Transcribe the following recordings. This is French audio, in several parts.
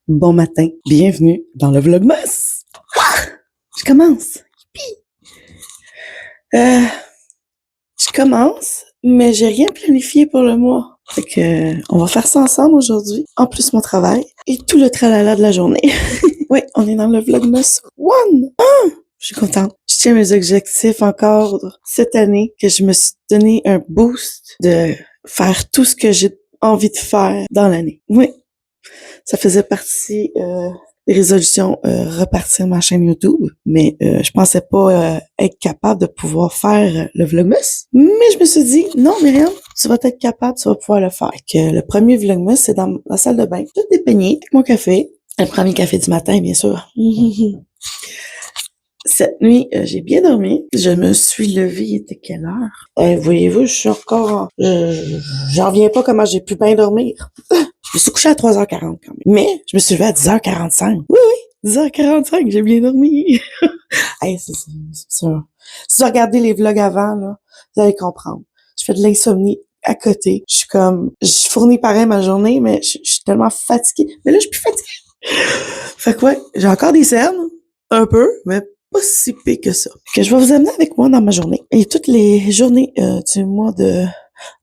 Bon matin, bienvenue dans le Vlogmas. Je commence. Youpi! Je commence, mais j'ai rien planifié pour le mois. Fait que, on va faire ça ensemble aujourd'hui, en plus mon travail et tout le tralala de la journée. Oui, on est dans le Vlogmas One. Je suis contente. Je tiens mes objectifs encore cette année, que je me suis donné un boost de faire tout ce que j'ai envie de faire dans l'année. Oui, ça faisait partie des résolutions, repartir ma chaîne YouTube, mais je pensais pas être capable de pouvoir faire le Vlogmas. Mais je me suis dit, non Myriam, tu vas être capable, tu vas pouvoir le faire. Que le premier Vlogmas, c'est dans la salle de bain, tout dépeigné, avec mon café, le premier café du matin, bien sûr. Cette nuit, j'ai bien dormi. Je me suis levée, il était quelle heure? Voyez-vous, je suis encore... J'en reviens pas comment j'ai pu bien dormir. Je me suis couchée à 3h40 quand même. Mais je me suis levée à 10h45. Oui, 10h45, j'ai bien dormi. Hey, c'est sûr. Si vous regardez les vlogs avant, là, vous allez comprendre. Je fais de l'insomnie à côté. Je fournis pareil ma journée, mais je suis tellement fatiguée. Mais là, je suis plus fatiguée. Fait que ouais, j'ai encore des cernes. Un peu, mais pas si pire que ça. Que je vais vous amener avec moi dans ma journée. Et toutes les journées du mois de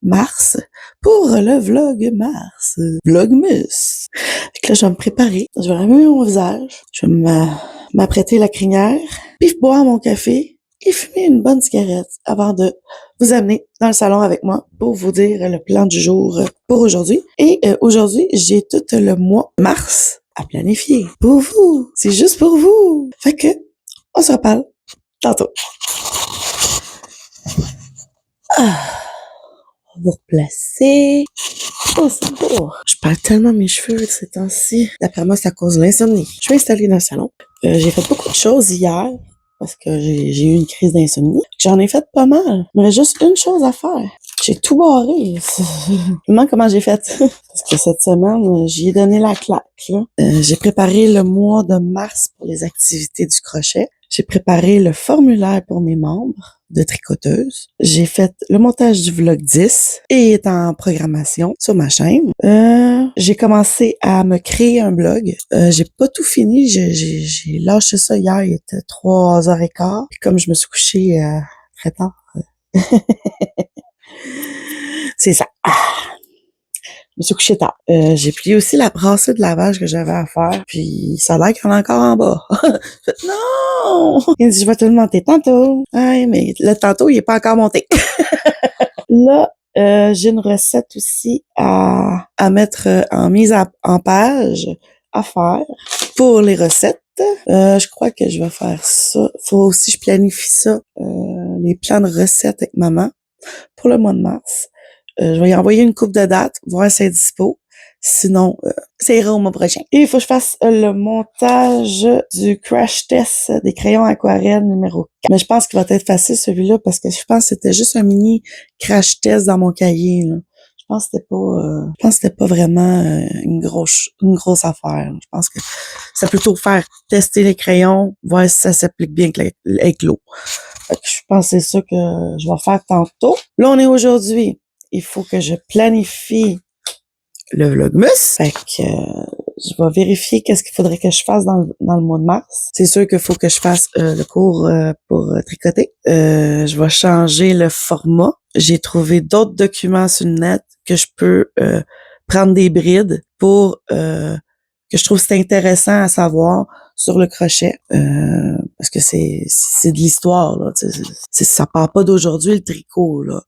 mars pour le vlog mars. Vlogmas. Fait que là, je vais me préparer. Je vais laver mon visage. Je vais m'apprêter la crinière. Puis boire mon café et fumer une bonne cigarette avant de vous amener dans le salon avec moi pour vous dire le plan du jour pour aujourd'hui. Et aujourd'hui, j'ai tout le mois mars à planifier. Pour vous. C'est juste pour vous. Fait que, on se reparle tantôt. On va vous replacer. Oh, c'est beau. Je perds tellement mes cheveux ces temps-ci. D'après moi, c'est à cause de l'insomnie. Je suis installée dans le salon. J'ai fait beaucoup de choses hier parce que j'ai eu une crise d'insomnie. J'en ai fait pas mal. Il me reste juste une chose à faire. J'ai tout barré. Je me demande comment j'ai fait. Parce que cette semaine, j'y ai donné la claque. Là. J'ai préparé le mois de mars pour les activités du crochet. J'ai préparé le formulaire pour mes membres de tricoteuse. J'ai fait le montage du vlog 10 et est en programmation sur ma chaîne. J'ai commencé à me créer un blog. J'ai pas tout fini. J'ai lâché ça hier. Il était 3h15. Puis comme je me suis couchée très tard, c'est ça. Je me suis couchée tard. J'ai plié aussi la brassée de lavage que j'avais à faire. Puis ça a l'air qu'il y en a encore en bas. Fait, non! Il dit, je vais te le monter tantôt. Ouais, mais le tantôt, il est pas encore monté. Là, j'ai une recette aussi à mettre en mise en page à faire pour les recettes. Je crois que je vais faire ça. Faut aussi que je planifie ça, les plans de recettes avec maman pour le mois de mars. Je vais y envoyer une coupe de dates, voir si c'est dispo. Sinon, ça ira au mois prochain. Et il faut que je fasse le montage du crash test des crayons aquarelle numéro 4. Mais je pense qu'il va être facile celui-là parce que je pense que c'était juste un mini crash test dans mon cahier. Là. Je pense que c'était pas vraiment une grosse affaire. Je pense que c'est plutôt faire tester les crayons, voir si ça s'applique bien avec l'eau. Je pense que c'est ça que je vais faire tantôt. Là, on est aujourd'hui. Il faut que je planifie le vlogmas. Fait que je vais vérifier qu'est-ce qu'il faudrait que je fasse dans le mois de mars. C'est sûr qu'il faut que je fasse le cours pour tricoter. Je vais changer le format. J'ai trouvé d'autres documents sur le net que je peux prendre des brides pour que je trouve c'est intéressant à savoir sur le crochet parce que c'est de l'histoire là, ça part pas d'aujourd'hui le tricot là,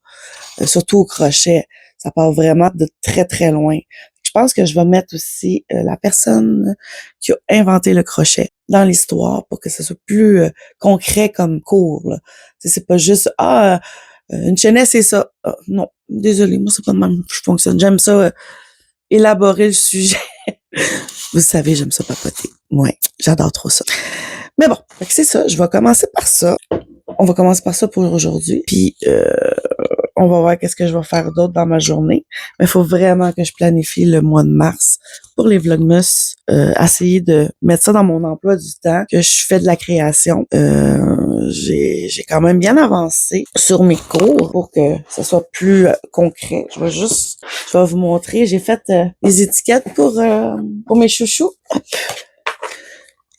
surtout au crochet, ça part vraiment de très très loin. Je pense que je vais mettre aussi la personne qui a inventé le crochet dans l'histoire pour que ce soit plus concret comme cours là. C'est pas juste une chaînette c'est ça. Non, désolée, moi c'est pas de même que je fonctionne. J'aime ça élaborer le sujet. Vous savez, j'aime ça papoter. Ouais, j'adore trop ça. Mais bon, c'est ça. Je vais commencer par ça. On va commencer par ça pour aujourd'hui. Puis, on va voir qu'est-ce que je vais faire d'autre dans ma journée. Mais il faut vraiment que je planifie le mois de mars pour les Vlogmas. Essayer de mettre ça dans mon emploi du temps, que je fais de la création. J'ai quand même bien avancé sur mes cours pour que ce soit plus concret. Je vais vous montrer. J'ai fait les étiquettes pour mes chouchous.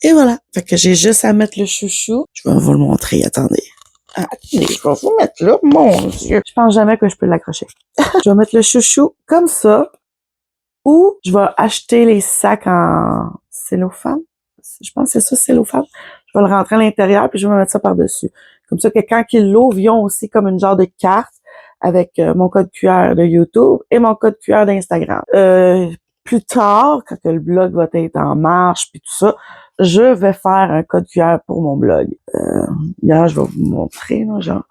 Et voilà. Fait que j'ai juste à mettre le chouchou. Je vais vous le montrer. Attendez. Attendez, je vais vous mettre là. Mon Dieu. Je pense jamais que je peux l'accrocher. Je vais mettre le chouchou comme ça. Ou je vais acheter les sacs en cellophane. Je pense que c'est ça, cellophane. Je vais le rentrer à l'intérieur puis je vais me mettre ça par-dessus. Comme ça que quand ils l'ouvrent, ils ont aussi comme une genre de carte avec mon code QR de YouTube et mon code QR d'Instagram. Plus tard, quand que le blog va être en marche puis tout ça, je vais faire un code QR pour mon blog. Là, je vais vous montrer, là, genre,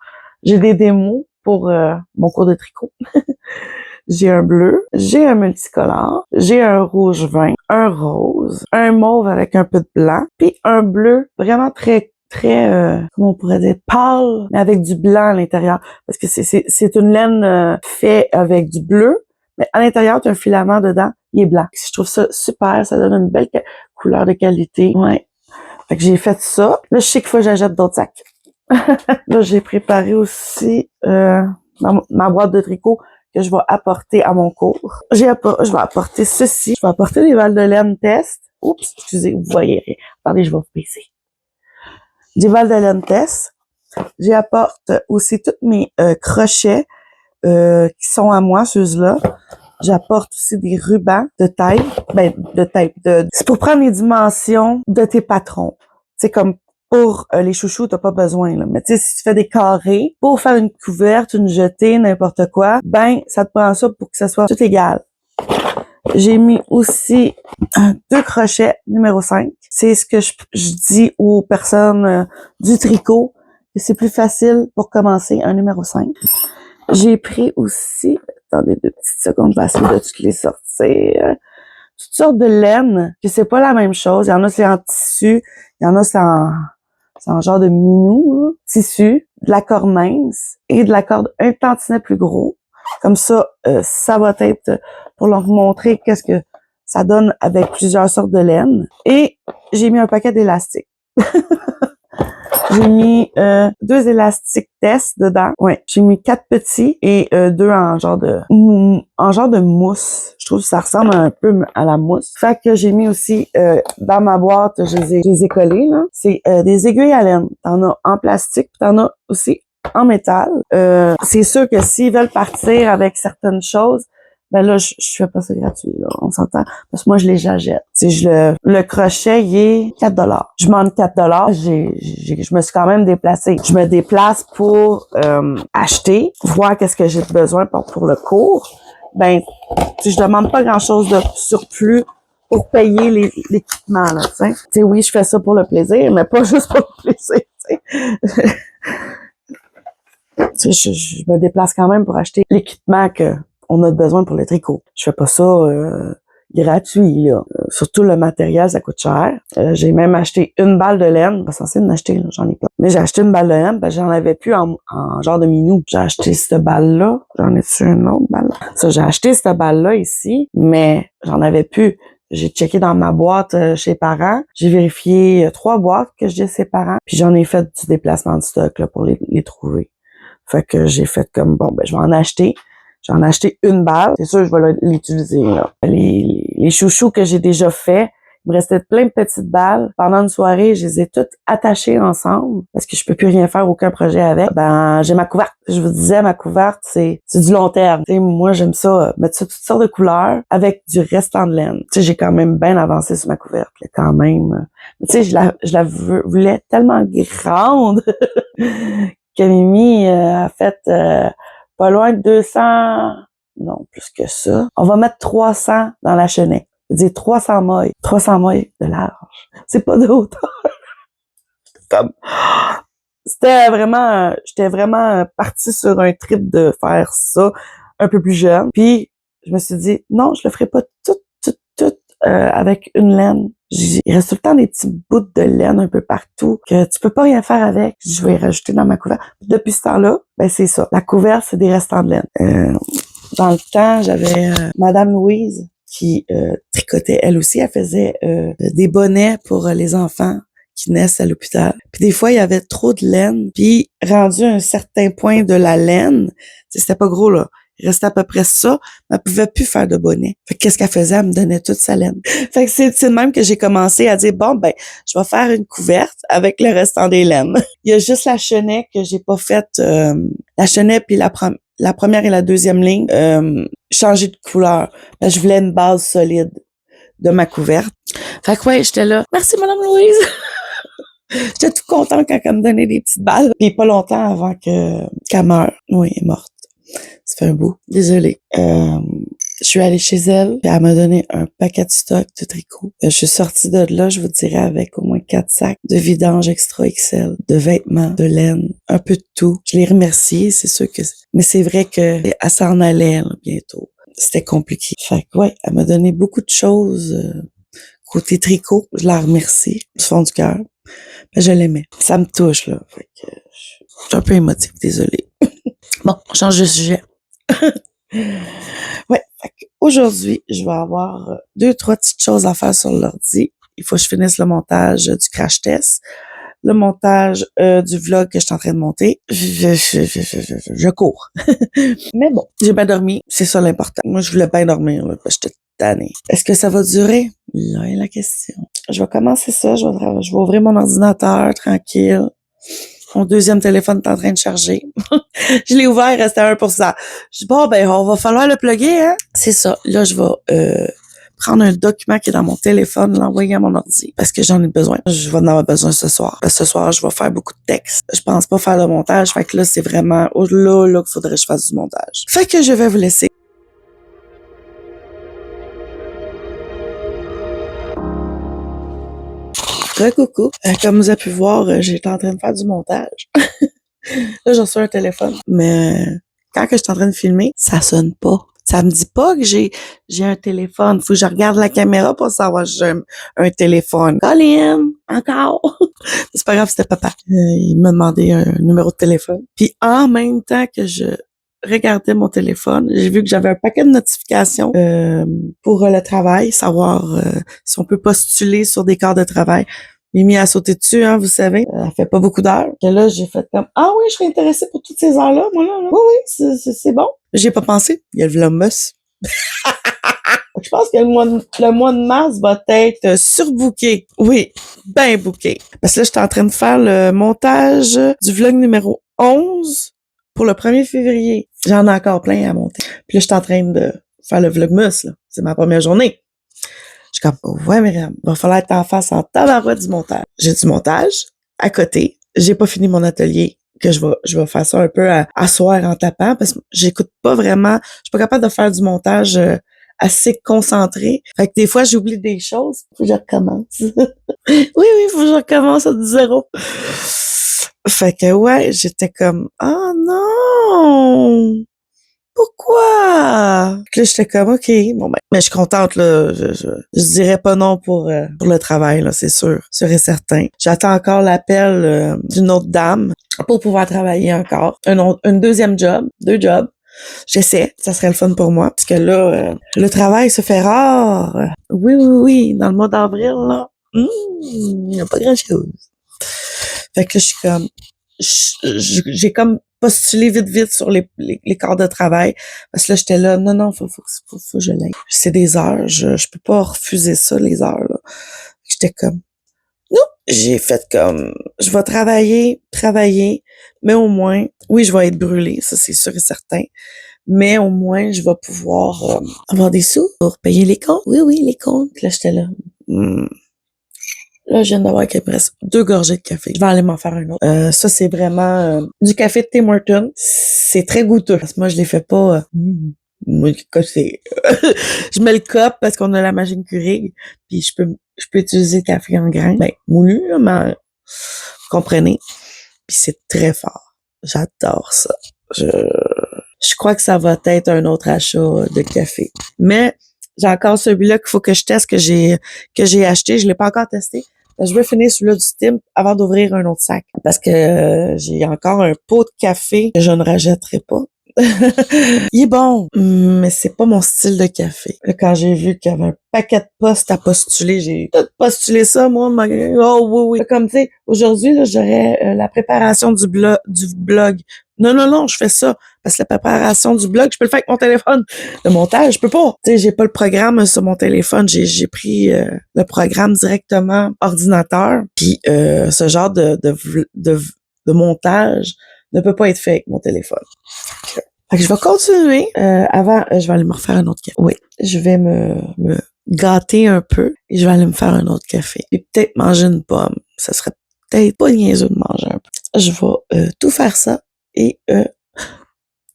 j'ai des démos pour mon cours de tricot. J'ai un bleu, j'ai un multicolore, j'ai un rouge vin, un rose, un mauve avec un peu de blanc, puis un bleu vraiment très comment on pourrait dire, pâle, mais avec du blanc à l'intérieur. Parce que c'est une laine faite avec du bleu, mais à l'intérieur, tu as un filament dedans, il est blanc. Je trouve ça super, ça donne une belle couleur de qualité. Ouais. Fait que j'ai fait ça. Là, je sais qu'il faut que j'achète d'autres sacs. Là, j'ai préparé aussi ma boîte de tricot que je vais apporter à mon cours. Je vais apporter ceci. Je vais apporter des balles de laine test. Oups, excusez, vous voyez rien. Attendez, je vais vous baisser. Des balles de laine test. J'apporte aussi tous mes crochets qui sont à moi, ceux-là. J'apporte aussi des rubans de taille. C'est pour prendre les dimensions de tes patrons. C'est comme pour les chouchous, t'as pas besoin, là. Mais tu sais, si tu fais des carrés, pour faire une couverte, une jetée, n'importe quoi, ben, ça te prend ça pour que ça soit tout égal. J'ai mis aussi 2 crochets numéro 5. C'est ce que je dis aux personnes du tricot, que c'est plus facile pour commencer un numéro 5. J'ai pris aussi, attendez 2 petites secondes, je vais essayer de toutes les sortir. Toutes sortes de laine, que c'est pas la même chose. Il y en a c'est en tissu, il y en a c'est en genre de minou, là. Tissu, de la corde mince et de la corde un tantinet plus gros. Comme ça, ça va être pour leur montrer qu'est-ce que ça donne avec plusieurs sortes de laine. Et j'ai mis un paquet d'élastiques. J'ai mis 2 élastiques test dedans. Ouais, j'ai mis 4 petits et 2 en genre de mousse. Je trouve que ça ressemble un peu à la mousse. Fait que j'ai mis aussi dans ma boîte, je les ai collés là. C'est des aiguilles à laine. T'en as en plastique, puis t'en as aussi en métal. C'est sûr que s'ils veulent partir avec certaines choses, ben là, je fais pas ça gratuit, là, on s'entend. Parce que moi, je les achète. Tu sais, le crochet, il est 4 $. Je demande 4 $. Je me suis quand même déplacée. Je me déplace pour acheter, voir qu'est-ce que j'ai besoin pour le cours. Ben, tu sais, je demande pas grand-chose de surplus pour payer l'équipement, là, tu sais. Tu sais, oui, je fais ça pour le plaisir, mais pas juste pour le plaisir, tu sais. Tu sais, je me déplace quand même pour acheter l'équipement que on a besoin pour le tricot. Je fais pas ça gratuit, là. Surtout le matériel, ça coûte cher. J'ai même acheté une balle de laine. Pas censé en acheter, là, j'en ai pas. Mais j'ai acheté une balle de laine parce que j'en avais plus en genre de minou. J'ai acheté cette balle-là. J'en ai-tu une autre balle? Ça, j'ai acheté cette balle-là ici, mais j'en avais plus. J'ai checké dans ma boîte chez les parents. J'ai vérifié 3 boîtes que j'ai chez les parents. Puis j'en ai fait du déplacement de stock là, pour les trouver. Fait que j'ai fait comme, bon, ben je vais en acheter. J'en ai acheté une balle. C'est sûr, je vais l'utiliser, là. Les chouchous que j'ai déjà fait, il me restait plein de petites balles. Pendant une soirée, je les ai toutes attachées ensemble parce que je peux plus rien faire, aucun projet avec. Ben, j'ai ma couverte. Je vous disais, ma couverte, c'est du long terme. T'sais, moi, j'aime ça, mettre ça toutes sortes de couleurs avec du restant de laine. Tu sais, j'ai quand même bien avancé sur ma couverte, là, quand même. Tu sais, je la voulais tellement grande que Mimi a fait pas loin de 200, non, plus que ça. On va mettre 300 dans la chenille. C'est-à-dire 300 mailles de large. C'est pas de hauteur. Comme, j'étais vraiment partie sur un trip de faire ça un peu plus jeune. Puis, je me suis dit, non, je le ferai pas tout avec une laine. Il reste tout le temps des petits bouts de laine un peu partout que tu peux pas rien faire avec. Je vais les rajouter dans ma couverte. Depuis ce temps-là, ben c'est ça. La couverte, c'est des restants de laine. Dans le temps, j'avais Madame Louise qui tricotait elle aussi. Elle faisait des bonnets pour les enfants qui naissent à l'hôpital. Puis des fois, il y avait trop de laine. Puis rendu à un certain point de la laine, c'était pas gros là. Il restait à peu près ça, mais elle pouvait plus faire de bonnet. Fait que qu'est-ce qu'elle faisait? Elle me donnait toute sa laine. Fait que c'est de même que j'ai commencé à dire, bon, ben, je vais faire une couverte avec le restant des laines. Il y a juste la chenette que j'ai pas faite, la chenette puis la première et la deuxième ligne, changer de couleur. Ben, je voulais une base solide de ma couverte. Fait que ouais, j'étais là. Merci, Madame Louise. J'étais tout contente quand elle me donnait des petites balles. Puis pas longtemps avant qu'elle meure. Oui, elle est morte. Ça fait un bout. Désolée. Je suis allée chez elle, puis elle m'a donné un paquet de stock de tricot. Je suis sortie de là, je vous dirais, avec au moins 4 sacs de vidange extra XL, de vêtements, de laine, un peu de tout. Je l'ai remerciée, c'est sûr que... Mais c'est vrai qu'elle s'en allait là, bientôt. C'était compliqué. Fait que ouais, elle m'a donné beaucoup de choses côté tricot. Je la remercie du fond du cœur. Mais je l'aimais. Ça me touche, là. Fait que je suis un peu émotive, désolée. Bon, on change de sujet. Ouais, fait aujourd'hui, je vais avoir 2-3 petites choses à faire sur l'ordi. Il faut que je finisse le montage du crash test, le montage du vlog que je suis en train de monter. Je cours. Mais bon, j'ai bien dormi, c'est ça l'important. Moi, je voulais bien dormir, là, parce que j'étais tannée. Est-ce que ça va durer? Là est la question. Je vais commencer ça, je vais ouvrir mon ordinateur tranquille. Mon deuxième téléphone est en train de charger. Je l'ai ouvert, il restait 1%. Je dis, bon, ben, on va falloir le plugger, hein? C'est ça. Là, je vais prendre un document qui est dans mon téléphone, l'envoyer à mon ordi, parce que j'en ai besoin. Je vais en avoir besoin ce soir. Parce que ce soir, je vais faire beaucoup de textes. Je pense pas faire de montage. Fait que là, c'est vraiment là qu'il faudrait que je fasse du montage. Fait que je vais vous laisser. Coucou. Comme vous avez pu voir, j'étais en train de faire du montage. Là, j'ai reçu un téléphone. Mais quand que je suis en train de filmer, ça sonne pas. Ça me dit pas que j'ai un téléphone. Faut que je regarde la caméra pour savoir que j'ai un téléphone. Colin, encore. C'est pas grave, c'était papa. Il m'a demandé un numéro de téléphone. Puis en même temps que je regardais mon téléphone, j'ai vu que j'avais un paquet de notifications pour le travail, savoir si on peut postuler sur des quarts de travail. J'ai mis à sauter dessus, hein, vous savez. Elle fait pas beaucoup d'heures. Et là, j'ai fait comme, ah oui, je serais intéressée pour toutes ces heures-là, moi, là. Oui, c'est bon. J'ai pas pensé. Il y a le Vlogmas. Je pense que le mois de mars va être surbooké. Oui, ben booké. Parce que là, j'étais en train de faire le montage du vlog numéro 11 pour le 1er février. J'en ai encore plein à monter. Puis là, j'étais en train de faire le Vlogmas, là. C'est ma première journée. Je suis comme, ouais, Myriam, va falloir être en face en tabarouette du montage. J'ai du montage à côté. J'ai pas fini mon atelier, que je vais faire ça un peu à soir en tapant, parce que j'écoute pas vraiment, je suis pas capable de faire du montage assez concentré. Fait que des fois, j'oublie des choses. Faut que je recommence. Oui, faut que je recommence à du zéro. Fait que ouais, j'étais comme, oh non! Pourquoi? Puis là, j'étais comme, OK, bon ben, mais je suis contente, là. Je dirais pas non pour le travail, là, c'est sûr et certain. J'attends encore l'appel d'une autre dame pour pouvoir travailler encore. Une deuxième job, 2 jobs. J'essaie, ça serait le fun pour moi, parce que là, le travail se fait rare. Oui, dans le mois d'avril, là, il n'y a pas grand-chose. Fait que là, je suis comme, j'ai comme postulé vite sur les quarts de travail, parce que là, j'étais là, non, faut que je l'aille. C'est des heures, je peux pas refuser ça, les heures, là. J'étais comme, non, j'ai fait comme, je vais travailler, mais au moins, oui, je vais être brûlée, ça c'est sûr et certain, mais au moins, je vais pouvoir avoir des sous pour payer les comptes. Oui, les comptes. Là, j'étais là. Là, je viens d'avoir qu'il me reste 2 gorgées de café. Je vais aller m'en faire un autre. Ça, c'est vraiment du café de Tim Hortons. C'est très goûteux. Parce que moi, je les fais pas... moi, c'est... je mets le cup parce qu'on a la machine Keurig. Puis je peux utiliser le café en grains. Ben, moulu, là, mais vous comprenez. Puis c'est très fort. J'adore ça. Je crois que ça va être un autre achat de café. Mais J'ai encore celui-là qu'il faut que je teste, que j'ai acheté. Je l'ai pas encore testé. Je vais finir celui-là du Steam avant d'ouvrir un autre sac. Parce que j'ai encore un pot de café que je ne rajouterai pas. Il est bon, mais c'est pas mon style de café. Quand j'ai vu qu'il y avait un paquet de postes à postuler, j'ai tout postulé ça, moi. Oh oui, oui. Comme tu sais, aujourd'hui, là, j'aurais la préparation du blog. Non, je fais ça. Parce que la préparation du blog, je peux le faire avec mon téléphone. Le montage, je peux pas. Tu sais, j'ai pas le programme sur mon téléphone. J'ai pris le programme directement ordinateur. Puis ce genre de montage ne peut pas être fait avec mon téléphone. Fait que je vais continuer. Je vais aller me refaire un autre café. Oui, je vais me gâter un peu et je vais aller me faire un autre café. Et peut-être manger une pomme. Ça serait peut-être pas niaiseux de manger un peu. Je vais tout faire ça et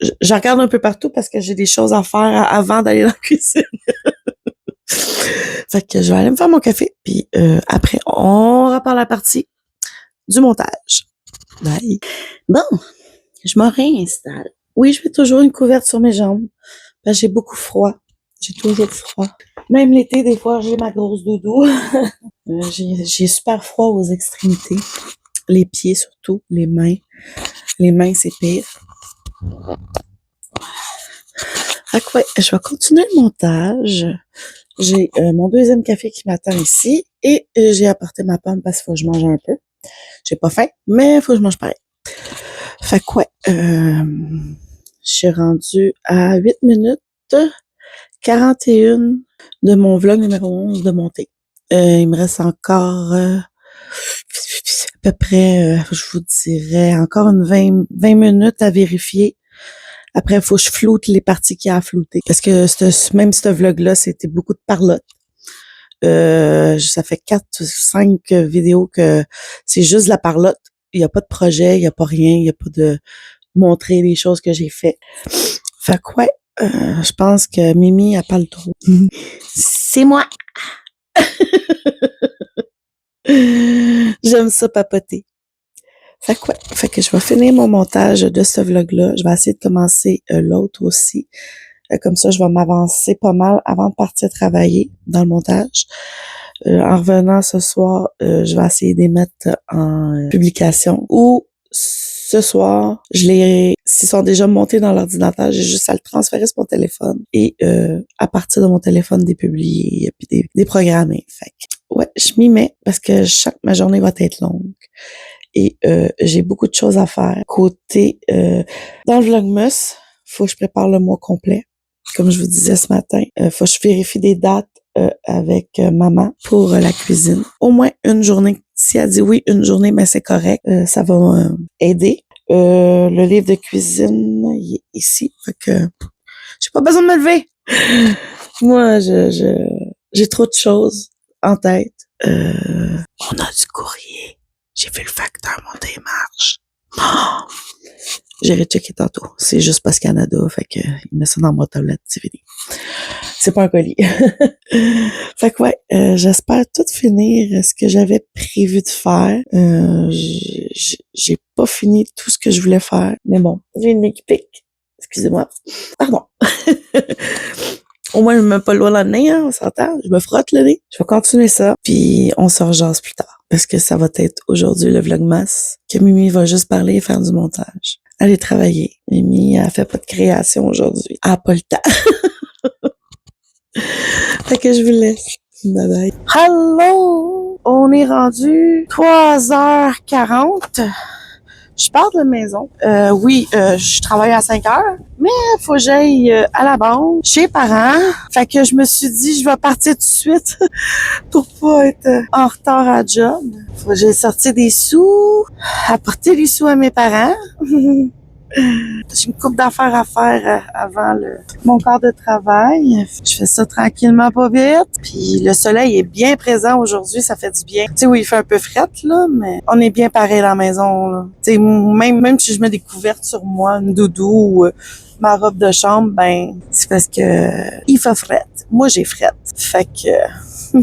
je regarde un peu partout parce que j'ai des choses à faire avant d'aller dans la cuisine. Fait que je vais aller me faire mon café puis après, on repart la partie du montage. Bye. Bon, je me réinstalle. Oui, je mets toujours une couverte sur mes jambes. Parce que j'ai beaucoup froid. J'ai toujours froid. Même l'été, des fois, j'ai ma grosse doudou. J'ai super froid aux extrémités. Les pieds surtout, les mains. Les mains, c'est pire. Fait que ouais, je vais continuer le montage. J'ai mon deuxième café qui m'attend ici. Et j'ai apporté ma pomme parce qu'il faut que je mange un peu. J'ai pas faim, mais il faut que je mange pareil. Fait que ouais, je suis rendue à 8 minutes 41 de mon vlog numéro 11 de montée. Il me reste encore à peu près, je vous dirais, encore une 20 minutes à vérifier. Après, il faut que je floute les parties qu'il y a à flouter. Parce que même ce vlog-là, c'était beaucoup de parlotte. Ça fait 4 ou 5 vidéos que c'est juste de la parlotte. Il n'y a pas de projet, il n'y a pas rien, il n'y a pas de montrer les choses que j'ai fait. Fait que ouais, je pense que Mimi, elle parle trop. C'est moi! J'aime ça papoter. Fait que ouais, fait que je vais finir mon montage de ce vlog-là. Je vais essayer de commencer l'autre aussi. Comme ça, je vais m'avancer pas mal avant de partir travailler dans le montage. En revenant ce soir, je vais essayer de les mettre en publication. Ou ce soir, s'ils sont déjà montés dans l'ordinateur, j'ai juste à le transférer sur mon téléphone et à partir de mon téléphone, des publier puis des programmer. Fait que, ouais, je m'y mets parce que ma journée va être longue. Et j'ai beaucoup de choses à faire. Côté dans le Vlogmas, faut que je prépare le mois complet. Comme je vous disais ce matin, faut que je vérifie des dates avec maman pour la cuisine. Au moins une journée. Si elle dit oui, une journée, mais c'est correct. Ça va aider. Le livre de cuisine, il est ici. Fait que j'ai pas besoin de me lever. Moi, j'ai trop de choses en tête. On a du courrier. J'ai vu le facteur monter les marches. Oh! J'irai checker tantôt. C'est juste parce Canada, fait que il met ça dans ma tablette DVD. C'est pas un colis. Fait que ouais, j'espère tout finir ce que j'avais prévu de faire. J'ai pas fini tout ce que je voulais faire. Mais bon, j'ai une équipe. Excusez-moi. Pardon. Au moins, je me mets pas loin dans le nez, hein, on s'entend. Je me frotte le nez. Je vais continuer ça, puis on se rejase plus tard. Parce que ça va être aujourd'hui le vlogmas, que Mimi va juste parler et faire du montage. Aller travailler. Mimi, elle fait pas de création aujourd'hui. Elle a pas le temps. Fait que je vous laisse. Bye bye. Hello! On est rendu 3h40. Je pars de la maison. Oui, je travaille à 5 heures, mais faut que j'aille à la banque, chez les parents. Fait que je me suis dit, je vais partir tout de suite pour pas être en retard à job. Faut que j'aille sortir des sous, apporter les sous à mes parents. J'ai une couple d'affaires à faire avant mon quart de travail. Je fais ça tranquillement, pas vite. Puis le soleil est bien présent aujourd'hui, ça fait du bien. Tu sais, oui, il fait un peu frette, là, mais on est bien pareil à la maison, là. Tu sais, même si je mets des couvertes sur moi, une doudou ou ma robe de chambre, ben, c'est parce que il fait frette. Moi, j'ai frette. Fait que,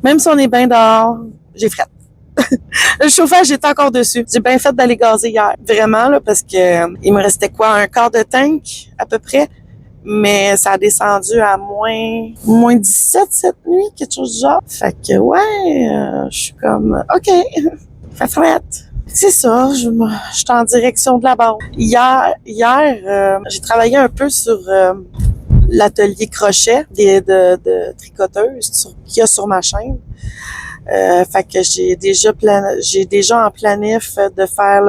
même si on est bien dehors, j'ai frette. Le chauffage est encore dessus. J'ai bien fait d'aller gazer hier. Vraiment, là, parce que il me restait quoi? Un quart de tank, à peu près. mais ça a descendu à moins 17 cette nuit, quelque chose du genre. Fait que je suis comme, OK, fait frette. C'est ça, je suis en direction de la banque. Hier, j'ai travaillé un peu sur l'atelier crochet de tricoteuse qu'il y a sur ma chaîne. Fait que j'ai déjà en planif de faire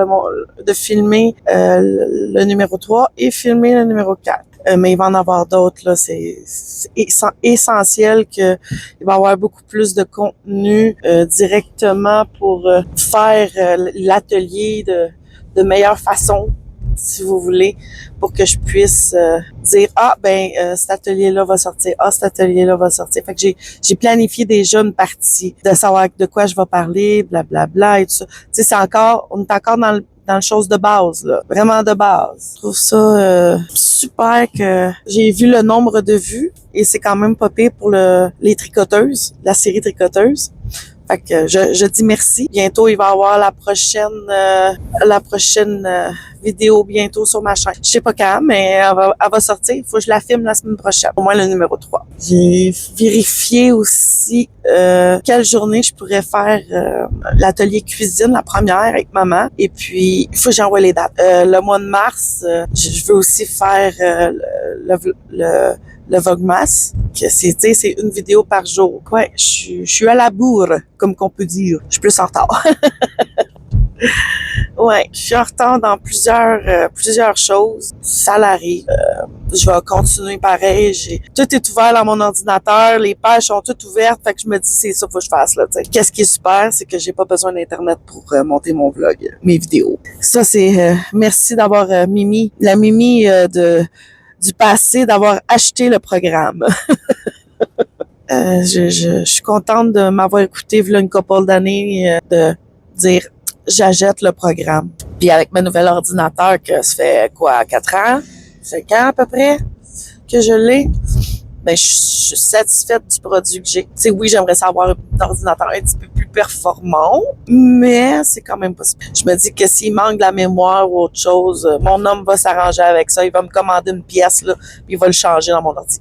de filmer le numéro 3 et filmer le numéro 4. Mais il va en avoir d'autres, là. C'est essentiel que il va y avoir beaucoup plus de contenu directement pour faire l'atelier de meilleure façon, si vous voulez, pour que je puisse dire cet atelier-là va sortir, cet atelier-là va sortir. Fait que j'ai planifié déjà une partie de savoir de quoi je vais parler, blablabla et tout ça. Tu sais, on est encore dans le chose de base, là, vraiment de base. Je trouve ça super que j'ai vu le nombre de vues et c'est quand même pas pire pour les tricoteuses, la série tricoteuse. Fait que je dis merci. Bientôt, il va y avoir la prochaine vidéo bientôt sur ma chaîne. Je sais pas quand, mais elle va sortir. Il faut que je la filme la semaine prochaine. Au moins le numéro 3. J'ai vérifié aussi quelle journée je pourrais faire l'atelier cuisine, la première avec maman. Et puis, il faut que j'envoie les dates. Le mois de mars, je veux aussi faire le Vlogmas, que c'est une vidéo par jour. Ouais, je suis à la bourre, comme qu'on peut dire. Je suis plus en retard. Ouais, je suis en retard dans plusieurs choses. Ça l'arrive. Je vais continuer pareil. Tout est ouvert dans mon ordinateur. Les pages sont toutes ouvertes. Fait que je me dis, c'est ça qu'il faut que je fasse, là, t'sais. Qu'est-ce qui est super, c'est que j'ai pas besoin d'Internet pour monter mon vlog, mes vidéos. Ça, c'est, merci d'avoir la Mimi du passé, d'avoir acheté le programme. Je suis contente de m'avoir écouté v'là une couple d'années, de dire j'achète le programme. Puis avec ma nouvelle ordinateur, que ça fait 4 ans? 5 ans à peu près que je l'ai. Ben, je suis satisfaite du produit que j'ai. Tu sais, oui, j'aimerais savoir un ordinateur un petit peu plus performant, mais c'est quand même possible. Je me dis que s'il manque de la mémoire ou autre chose, mon homme va s'arranger avec ça. Il va me commander une pièce, là, puis il va le changer dans mon ordi.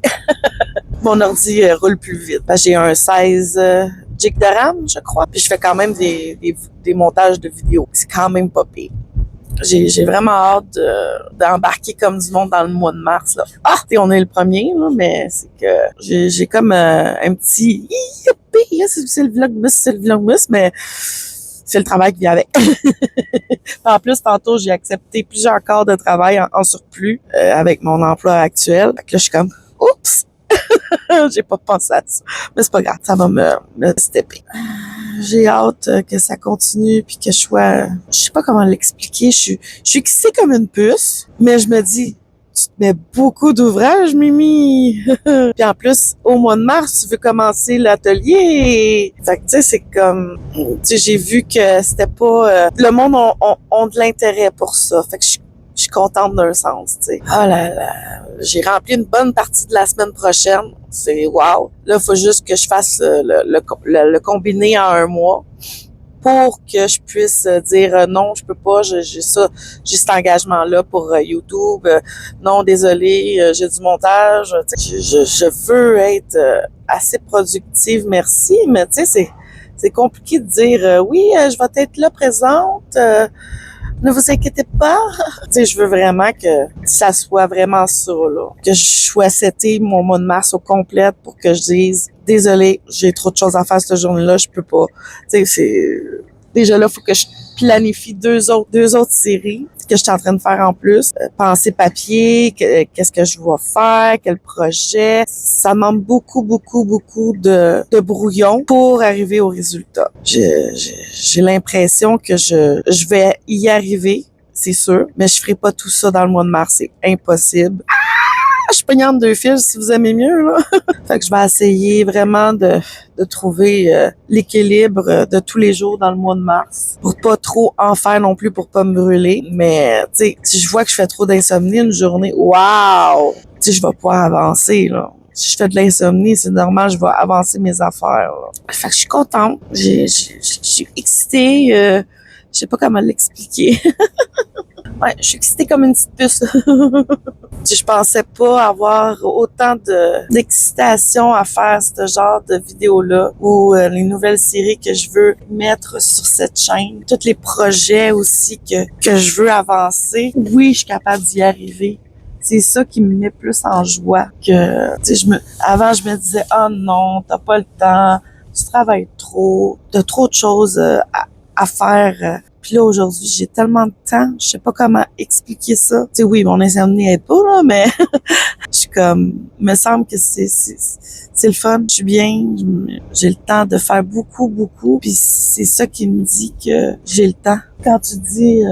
Mon ordi roule plus vite. Ben, j'ai un 16 gigs de RAM, je crois. Puis je fais quand même des montages de vidéos. C'est quand même pas pire. J'ai vraiment hâte d'embarquer comme du monde dans le mois de mars, là. On est le premier, là, mais c'est que j'ai comme un petit youpi, c'est le vlogmas, mais c'est le travail qui vient avec. En plus, tantôt, j'ai accepté plusieurs quarts de travail en surplus avec mon emploi actuel. Fait que là, je suis comme, oups! J'ai pas pensé à ça. Mais c'est pas grave, ça va me stepper. J'ai hâte que ça continue puis que je sois... Je sais pas comment l'expliquer. Je suis excitée comme une puce, mais je me dis, tu te mets beaucoup d'ouvrages, Mimi. Puis en plus, au mois de mars, tu veux commencer l'atelier. Fait que tu sais, c'est comme... Tu sais, j'ai vu que c'était pas... le monde ont de l'intérêt pour ça. Fait que je suis contente d'un sens, tu sais. Oh là là, j'ai rempli une bonne partie de la semaine prochaine. C'est wow. Là, il faut juste que je fasse le combiné en un mois pour que je puisse dire non, je peux pas, j'ai cet engagement-là pour YouTube. Non, désolé, j'ai du montage. Tu sais, je veux être assez productive, merci, mais tu sais, c'est compliqué de dire oui, je vais être là présente. Ne vous inquiétez pas. Tu sais, je veux vraiment que ça soit vraiment ça, là. Que je sois seté mon mois de mars au complet pour que je dise, désolé, j'ai trop de choses à faire cette journée-là, je peux pas. Tu sais, c'est, déjà là, faut que je planifie deux autres séries que je suis en train de faire en plus. Penser papier, qu'est-ce que je vais faire, quel projet. Ça demande beaucoup de brouillon pour arriver au résultat. J'ai l'impression que je vais y arriver, c'est sûr, mais je ferai pas tout ça dans le mois de mars, c'est impossible. Je suis pognée entre deux fils, si vous aimez mieux, là. Fait que je vais essayer vraiment de trouver l'équilibre de tous les jours dans le mois de mars. Pour pas trop en faire non plus, pour pas me brûler. Mais, tu sais, si je vois que je fais trop d'insomnie une journée, waouh! Tu sais, je vais pouvoir avancer, là. Si je fais de l'insomnie, c'est normal, je vais avancer mes affaires, là. Fait que je suis contente. Je suis excitée. Je sais pas comment l'expliquer. Ouais, je suis excitée comme une petite puce. Je pensais pas avoir autant d'excitation à faire ce genre de vidéos-là ou les nouvelles séries que je veux mettre sur cette chaîne. Tous les projets aussi que je veux avancer. Oui, je suis capable d'y arriver. C'est ça qui me met plus en joie que, avant, je me disais, oh non, t'as pas le temps, tu travailles trop, t'as trop de choses à faire. Puis là, aujourd'hui, j'ai tellement de temps, je sais pas comment expliquer ça. Tu sais, oui, mon insomnie aide pas, là, mais je suis comme, me semble que c'est le fun, je suis bien, j'ai le temps de faire beaucoup, puis c'est ça qui me dit que j'ai le temps. Quand tu dis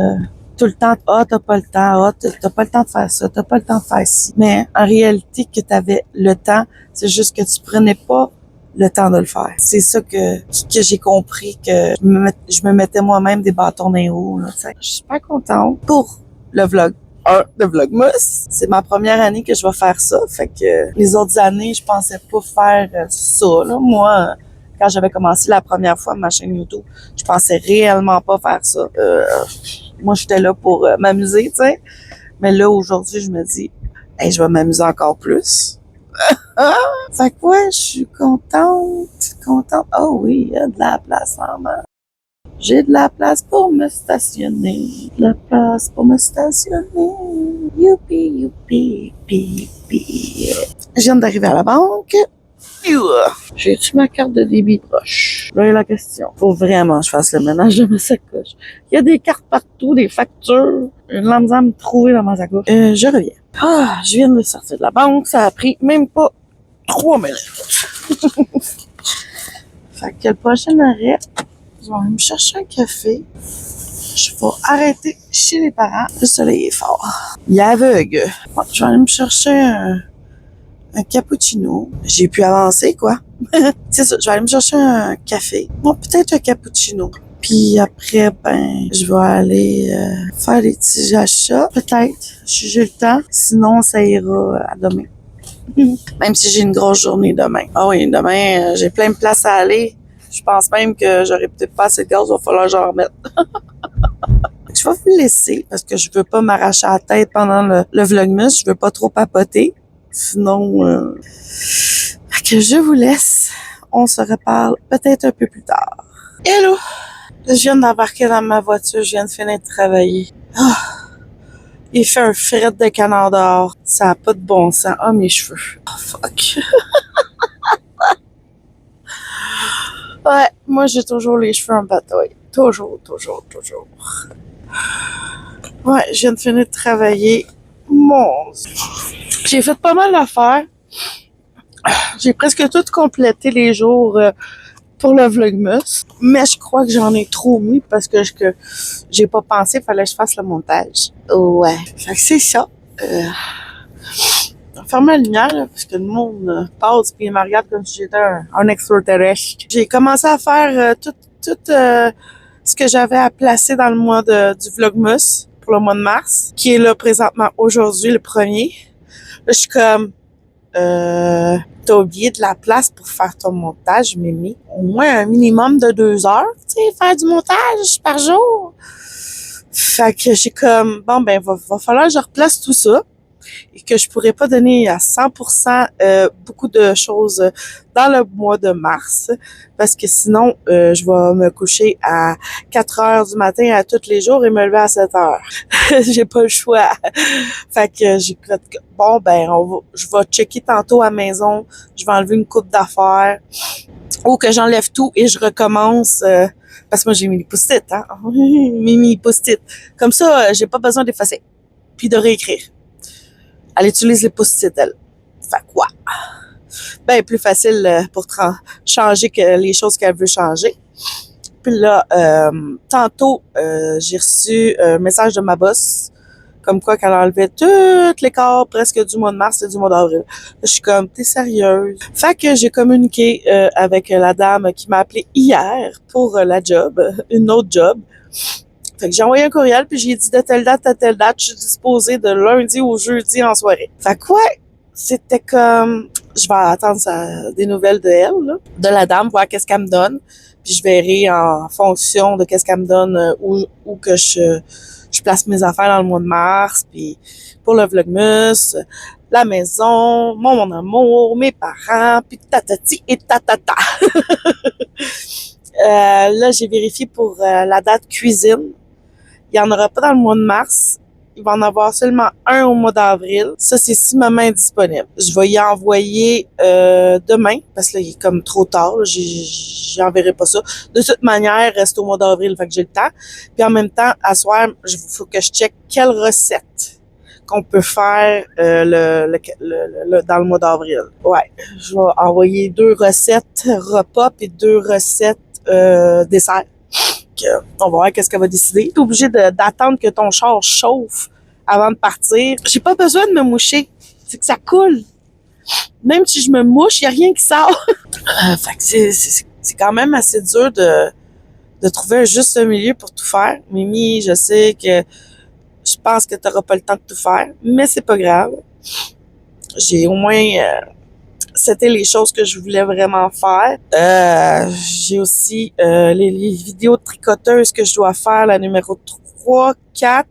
tout le temps, t'as pas le temps, t'as pas le temps de faire ça, t'as pas le temps de faire ci. Mais en réalité, que t'avais le temps, c'est juste que tu prenais pas le temps de le faire. C'est ça que j'ai compris, que je me mettais moi-même des bâtons dans les roues, là, tu sais. Je suis super contente pour le vlog. De Vlogmas. C'est ma première année que je vais faire ça. Fait que les autres années, je pensais pas faire ça, là. Moi, quand j'avais commencé la première fois ma chaîne YouTube, je pensais réellement pas faire ça. Moi, j'étais là pour m'amuser, tu sais. Mais là, aujourd'hui, je me dis, hey, je vais m'amuser encore plus. Fait que ouais, je suis contente. Oh oui, il y a de la place en main. J'ai de la place pour me stationner. De la place pour me stationner. Youpi. Je viens d'arriver à la banque. J'ai-tu ma carte de débit proche? Là est la question. Faut vraiment que je fasse le ménage de ma sacoche. Il y a des cartes partout, des factures. Une lampe à me trouver dans ma sacoche. Je reviens. Je viens de sortir de la banque. Ça a pris même pas 3 minutes. Fait que le prochain arrêt, je vais aller me chercher un café. Je vais arrêter chez les parents. Le soleil est fort. Il est aveugle. Bon, je vais aller me chercher un cappuccino. J'ai pu avancer, quoi. C'est ça, je vais aller me chercher un café. Bon, peut-être un cappuccino. Puis après, je vais aller faire des petits achats. Peut-être, si j'ai le temps. Sinon, ça ira à demain. Même si j'ai une grosse journée demain. Ah oui, demain, j'ai plein de places à aller. Je pense même que j'aurai peut-être pas assez de gaz, il va falloir que j'en remette. Je vais vous laisser parce que je veux pas m'arracher la tête pendant le vlogmas. Je veux pas trop papoter. Sinon, que je vous laisse. On se reparle peut-être un peu plus tard. Hello! Je viens d'embarquer dans ma voiture. Je viens de finir de travailler. Il fait un fret de canard dehors. Ça a pas de bon sens. Oh, mes cheveux. Oh, fuck. Ouais, moi, j'ai toujours les cheveux en bataille. Toujours. Ouais, je viens de finir de travailler. Mon Dieu. J'ai fait pas mal d'affaires. J'ai presque tout complété les jours pour le vlogmas. Mais je crois que j'en ai trop mis parce que j'ai pas pensé, fallait que je fasse le montage. Ouais. Fait que c'est ça. Ferme la lumière, là, parce que le monde passe et il me regarde comme si j'étais un extraterrestre. J'ai commencé à faire tout ce que j'avais à placer dans le mois du Vlogmas pour le mois de mars, qui est là présentement aujourd'hui, le 1er. Là, je suis comme, t'as oublié de la place pour faire ton montage, Mimi. Au moins un minimum de 2 heures, tu sais, faire du montage par jour. Fait que j'ai comme, bon, va falloir que je replace tout ça. Et que je pourrais pas donner à 100% beaucoup de choses dans le mois de mars parce que sinon je vais me coucher à 4 heures du matin à tous les jours et me lever à 7 heures. J'ai pas le choix. Fait que j'ai bon je vais checker tantôt à la maison, je vais enlever une coupe d'affaires ou que j'enlève tout et je recommence parce que moi j'ai mis les post-it mis post-it. Comme ça j'ai pas besoin d'effacer puis de réécrire. Elle utilise les post-it, elle. Fait quoi? Plus facile pour changer que les choses qu'elle veut changer. Puis là, tantôt, j'ai reçu un message de ma boss, comme quoi qu'elle enlevait toutes les corps presque du mois de mars et du mois d'avril. Je suis comme, t'es sérieuse? Fait que j'ai communiqué avec la dame qui m'a appelé hier pour la job, une autre job. Fait que j'ai envoyé un courriel, puis j'ai dit de telle date à telle date, je suis disposée de lundi au jeudi en soirée. Fait que ouais, c'était comme, je vais attendre des nouvelles de elle, là, de la dame, voir qu'est-ce qu'elle me donne, puis je verrai en fonction de qu'est-ce qu'elle me donne où que je place mes affaires dans le mois de mars, puis pour le Vlogmas, la maison, mon amour, mes parents, puis tatati et tatata. Là, j'ai vérifié pour la date cuisine. Il n'y en aura pas dans le mois de mars. Il va en avoir seulement un au mois d'avril. Ça, c'est si maman est disponible. Je vais y envoyer demain, parce que là, il est comme trop tard. J'enverrai pas ça. De toute manière, reste au mois d'avril, fait que j'ai le temps. Puis en même temps, à soir, il faut que je check quelle recette qu'on peut faire dans le mois d'avril. Ouais, je vais envoyer 2 recettes repas puis 2 recettes dessert. On va voir qu'est-ce qu'elle va décider. T'es obligé d'attendre que ton char chauffe avant de partir. J'ai pas besoin de me moucher. C'est que ça coule. Même si je me mouche, il n'y a rien qui sort. Fait que c'est quand même assez dur de trouver un juste milieu pour tout faire. Mimi, je sais que je pense que tu n'auras pas le temps de tout faire, mais c'est pas grave. J'ai au moins c'était les choses que je voulais vraiment faire. J'ai aussi les vidéos de tricoteuses que je dois faire, la numéro 3, 4,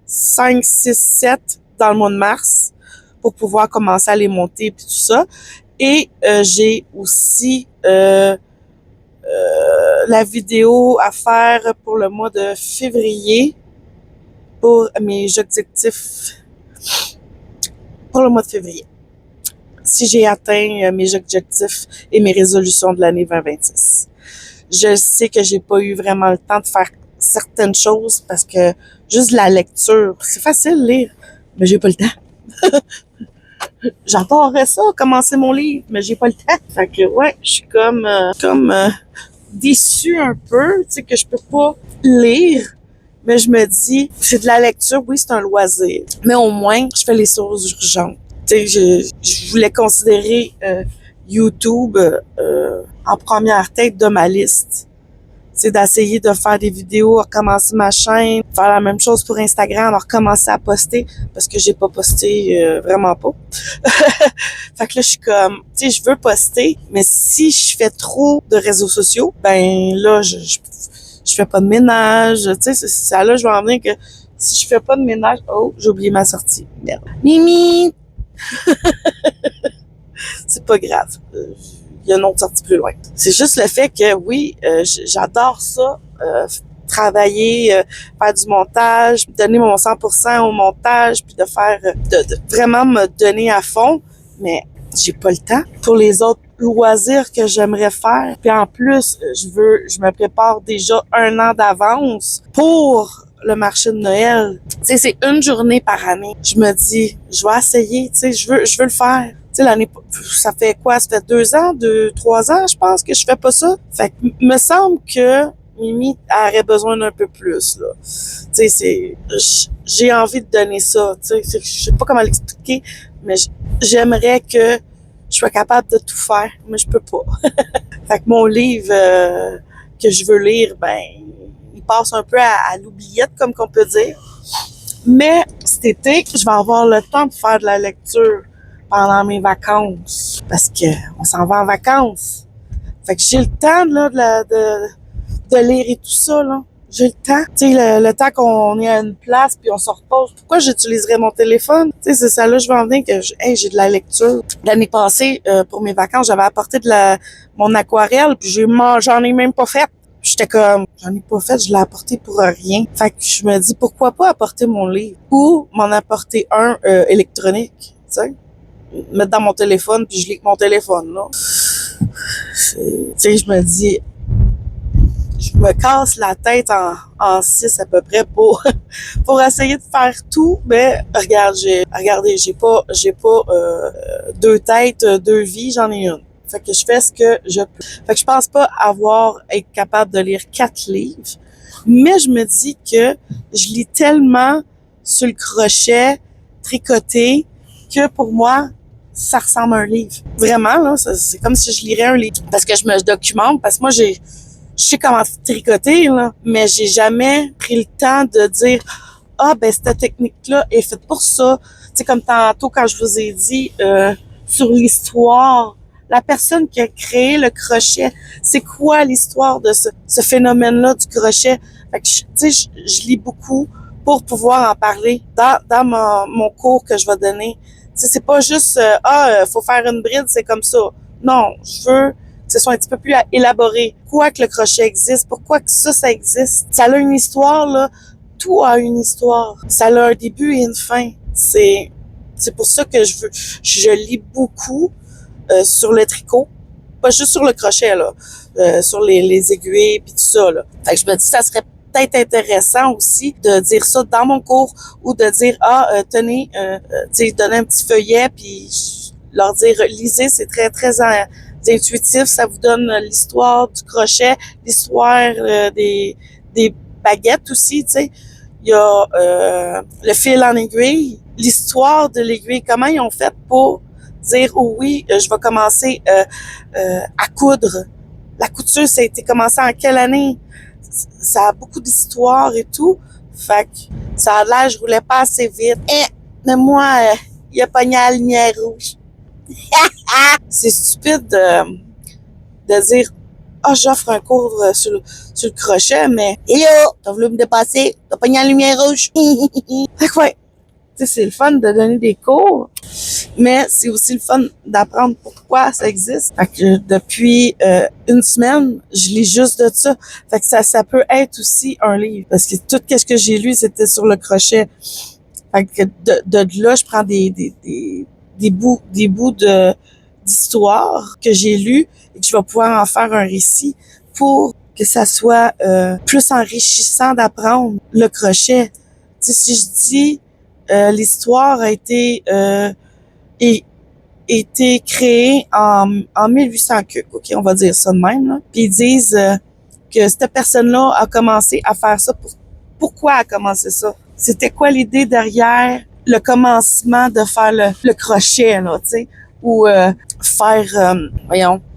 5, 6, 7 dans le mois de mars pour pouvoir commencer à les monter et tout ça. Et j'ai aussi la vidéo à faire pour le mois de février pour mes objectifs pour le mois de février. Si j'ai atteint mes objectifs et mes résolutions de l'année 2026. Je sais que j'ai pas eu vraiment le temps de faire certaines choses parce que juste la lecture, c'est facile de lire, mais j'ai pas le temps. J'adorerais ça, commencer mon livre, mais j'ai pas le temps. Fait que ouais, je suis comme déçue un peu, tu sais, que je peux pas lire. Mais je me dis, c'est de la lecture, oui, c'est un loisir. Mais au moins, je fais les choses urgentes. Tu sais, je voulais considérer YouTube en première tête de ma liste. C'est d'essayer de faire des vidéos, recommencer ma chaîne, faire la même chose pour Instagram, recommencer à poster, parce que j'ai pas posté vraiment pas. Fait que là, je suis comme, tu sais, je veux poster, mais si je fais trop de réseaux sociaux, ben là, je fais pas de ménage, tu sais, c'est là je vais en venir que si je fais pas de ménage, oh, j'ai oublié ma sortie. Merde. Mimi! C'est pas grave. Il y a une autre sortie plus loin. C'est juste le fait que, oui, j'adore ça, travailler, faire du montage, donner mon 100% au montage, puis de faire, de vraiment me donner à fond, mais j'ai pas le temps pour les autres loisirs que j'aimerais faire. Puis en plus, je me prépare déjà 1 an d'avance pour le marché de Noël. Tu sais, c'est une journée par année. Je me dis, je vais essayer, tu sais, je veux le faire. Tu sais, ça fait quoi? Ça fait 2 ans, 3 ans, je pense, que je fais pas ça. Fait que, me semble que Mimi aurait besoin d'un peu plus, là. Tu sais, j'ai envie de donner ça, tu sais. Je sais pas comment l'expliquer, mais j'aimerais que je sois capable de tout faire, mais je peux pas. Fait que mon livre que je veux lire, ben, il passe un peu à l'oubliette, comme qu'on peut dire. Mais cet été, je vais avoir le temps de faire de la lecture pendant mes vacances. Parce que on s'en va en vacances. Fait que j'ai le temps là de lire et tout ça, là. J'ai le temps. Tu sais, le temps qu'on est à une place puis on se repose. Pourquoi j'utiliserais mon téléphone? Tu sais, c'est ça là, je vais en venir que j'ai de la lecture. L'année passée, pour mes vacances, j'avais apporté mon aquarelle puis j'en ai même pas fait. J'étais comme, j'en ai pas fait, je l'ai apporté pour rien. Fait que je me dis, pourquoi pas apporter mon livre? Ou m'en apporter un électronique, tu sais? Mettre dans mon téléphone puis je lis avec mon téléphone, là. Tu sais, je me dis, je me casse la tête en 6 à peu près pour essayer de faire tout, mais regardez, j'ai pas 2 têtes, 2 vies, j'en ai une. Fait que je fais ce que je peux. Fait que je pense pas être capable de lire 4 livres, mais je me dis que je lis tellement sur le crochet, tricoté, que pour moi, ça ressemble à un livre. Vraiment, là, c'est comme si je lirais un livre. Parce que je me documente, parce que moi, je sais comment tricoter, là, mais j'ai jamais pris le temps de dire, ben, cette technique-là est faite pour ça. Tu sais, comme tantôt, quand je vous ai dit, sur l'histoire, la personne qui a créé le crochet, c'est quoi l'histoire de ce phénomène-là du crochet? Fait que, tu sais, je lis beaucoup pour pouvoir en parler dans mon cours que je vais donner. Tu sais, c'est pas juste faut faire une bride, c'est comme ça. Non, je veux que ce soit un petit peu plus élaboré. Pourquoi que le crochet existe? Pourquoi que ça existe? Ça a une histoire, là. Tout a une histoire. Ça a un début et une fin. C'est pour ça que je lis beaucoup sur le tricot. Pas juste sur le crochet, là. Sur les aiguilles puis tout ça, là. Fait que je me dis, ça serait peut-être intéressant aussi de dire ça dans mon cours ou de dire, tenez, tu sais, donner un petit feuillet puis leur dire, lisez, c'est très, très intuitif. Ça vous donne l'histoire du crochet, l'histoire des baguettes aussi, tu sais. Il y a le fil en aiguille, l'histoire de l'aiguille, comment ils ont fait pour dire oh oui, je vais commencer à coudre. La couture, ça a été commencé en quelle année? Ça a beaucoup d'histoire et tout. Fait que ça a l'air, je roulais pas assez vite. Mais moi, il a pogné la lumière rouge. C'est stupide de dire j'offre un cours sur le crochet, mais yo, t'as voulu me dépasser, t'as pogné la lumière rouge. Fait que ouais, tu sais, c'est le fun de donner des cours, mais c'est aussi le fun d'apprendre pourquoi ça existe. Fait que depuis une semaine, je lis juste de ça. Fait que ça peut être aussi un livre, parce que tout ce que j'ai lu, c'était sur le crochet. Fait que de là, je prends des bouts d'histoire que j'ai lus et que je vais pouvoir en faire un récit pour que ça soit plus enrichissant d'apprendre le crochet. Tu sais, si je dis l'histoire a été créée en 1800 OK, on va dire ça de même, là. Puis ils disent que cette personne-là a commencé à faire ça pourquoi elle a commencé ça? C'était quoi l'idée derrière le commencement de faire le crochet, là, tu sais? Ou faire,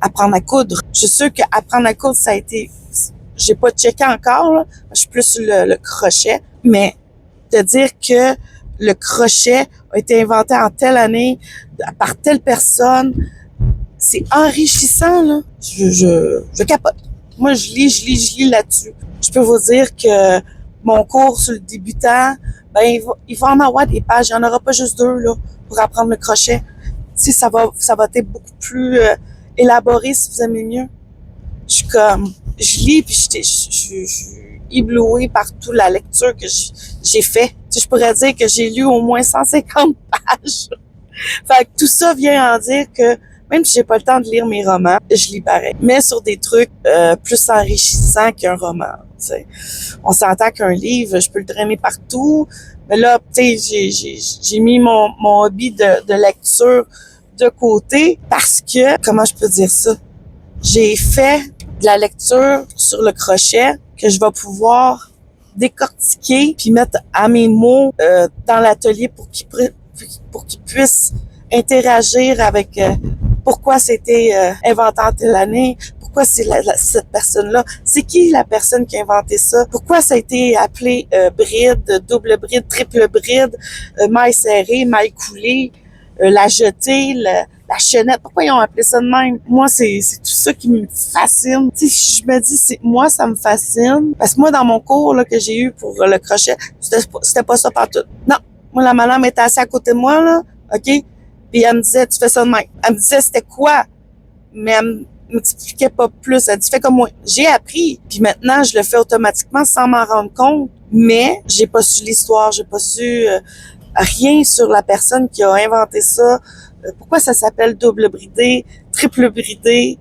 apprendre à coudre. Je suis sûre qu'apprendre à coudre, ça a été... J'ai pas checké encore, là. Je suis plus sur le crochet. Mais de dire que le crochet a été inventé en telle année par telle personne, c'est enrichissant, là. Je capote. Moi, je lis là-dessus. Je peux vous dire que mon cours sur le débutant, il va en avoir des pages. Il n'y en aura pas juste 2, là, pour apprendre le crochet. Tu sais, ça va être beaucoup plus élaboré si vous aimez mieux. Je lis puis je suis éblouie par toute la lecture que j'ai fait. Tu sais, je pourrais dire que j'ai lu au moins 150 pages. Fait que tout ça vient en dire que même si j'ai pas le temps de lire mes romans, je lis pareil. Mais sur des trucs plus enrichissants qu'un roman. T'sais. On s'entend qu'un livre, je peux le traîner partout. Mais là, tu sais, j'ai mis mon hobby de lecture de côté parce que, comment je peux dire ça? J'ai fait de la lecture sur le crochet que je vais pouvoir décortiquer puis mettre à mes mots dans l'atelier pour qu'ils puissent interagir avec pourquoi c'était inventé en telle année, pourquoi c'est cette personne-là, c'est qui la personne qui a inventé ça, pourquoi ça a été appelé bride, double bride, triple bride, maille serrée, maille coulée, la jetée, la chaînette, pourquoi ils ont appelé ça de même? Moi, c'est tout ça qui me fascine. Tu sais, je me dis, moi, ça me fascine. Parce que moi, dans mon cours là, que j'ai eu pour le crochet, c'était pas ça partout. Non. Moi, la madame était assise à côté de moi, là, OK? Puis elle me disait, tu fais ça de même. Elle me disait, c'était quoi? Mais elle m'expliquait pas plus. Elle dit, fais comme moi. J'ai appris. Puis maintenant, je le fais automatiquement sans m'en rendre compte. Mais j'ai pas su l'histoire. J'ai pas su rien sur la personne qui a inventé ça. Pourquoi ça s'appelle double bridé, triple bridé,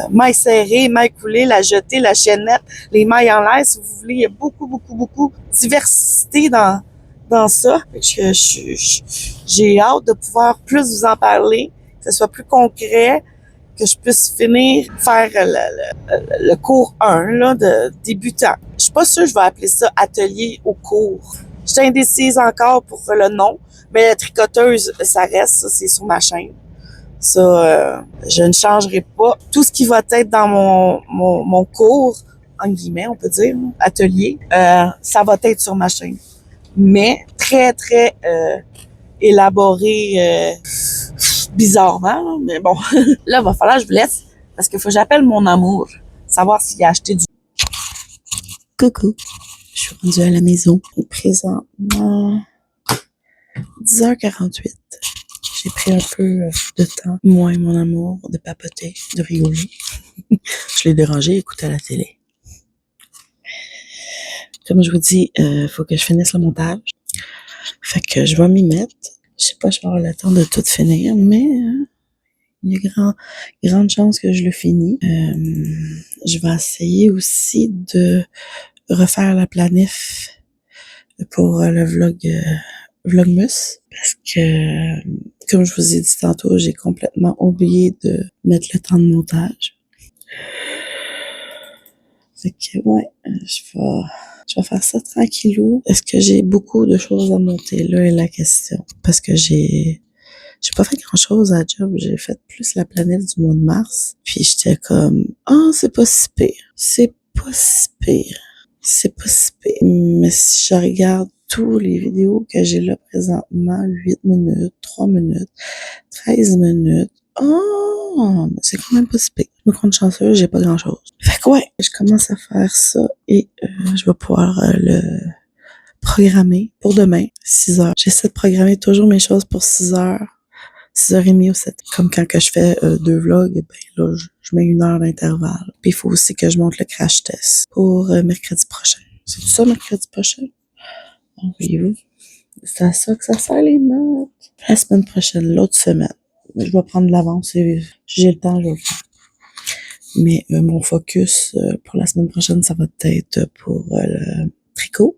maille serrée, maille coulée, la jetée, la chaînette, les mailles en l'air, si vous voulez. Il y a beaucoup, beaucoup, beaucoup de diversité dans ça. J'ai hâte de pouvoir plus vous en parler, que ce soit plus concret, que je puisse faire le cours 1 là, de débutant. Je suis pas sûre que je vais appeler ça atelier au cours. Je suis indécise encore pour le nom, mais la tricoteuse, ça reste, ça, c'est sur ma chaîne. Ça, je ne changerai pas. Tout ce qui va être dans mon cours, en guillemets, on peut dire, atelier, ça va être sur ma chaîne. Mais très, très élaboré bizarrement. Là. Mais bon, là, il va falloir que je vous laisse parce qu'il faut que j'appelle mon amour, savoir s'il a acheté du... Coucou, Je suis rendue à la maison. Et présentement, 10h48. J'ai pris un peu de temps, moi et mon amour, de papoter, de rigoler. Je l'ai dérangé, écouter à la télé. Comme je vous dis, faut que je finisse le montage. Fait que je vais m'y mettre. Je sais pas, je vais avoir le temps de tout finir, mais il y a grande chance que je le finis. Je vais essayer aussi de refaire la planif pour le Vlogmas. Parce que, comme je vous ai dit tantôt, j'ai complètement oublié de mettre le temps de montage. Fait que, ouais, je vais faire ça tranquillou. Est-ce que j'ai beaucoup de choses à monter? Là est la question. Parce que j'ai pas fait grand chose à la job. J'ai fait plus la planète du mois de mars. Puis j'étais comme, c'est pas si pire. C'est pas si pire. C'est pas si pire. Mais si je regarde tous les vidéos que j'ai là présentement, 8 minutes, 3 minutes, 13 minutes, mais c'est quand même pas si pire. Je me compte chanceuse, j'ai pas grand chose. Fait que ouais, je commence à faire ça et je vais pouvoir le programmer pour demain, 6h. J'essaie de programmer toujours mes choses pour 6h, 6h30 ou 7. Comme quand que je fais 2 vlogs, ben là, je mets 1 heure d'intervalle. Puis il faut aussi que je monte le crash test pour mercredi prochain. C'est tout ça, mercredi prochain? Voyez-vous? C'est à ça que ça sert les notes. La semaine prochaine, l'autre semaine. Je vais prendre de l'avance et si j'ai le temps, je vais le faire. Mais mon focus pour la semaine prochaine, ça va être pour le tricot.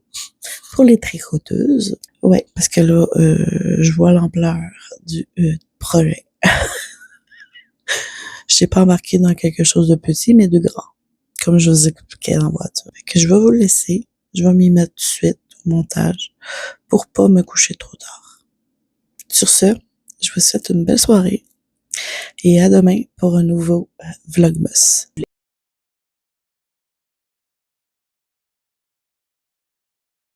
Pour les tricoteuses. Ouais, parce que là, je vois l'ampleur du projet. Je n'ai pas embarqué dans quelque chose de petit, mais de grand. Comme je vous expliquais dans la voiture. Fait que je vais vous le laisser. Je vais m'y mettre tout de suite au montage pour pas me coucher trop tard. Sur ce, je vous souhaite une belle soirée et à demain pour un nouveau Vlogmas.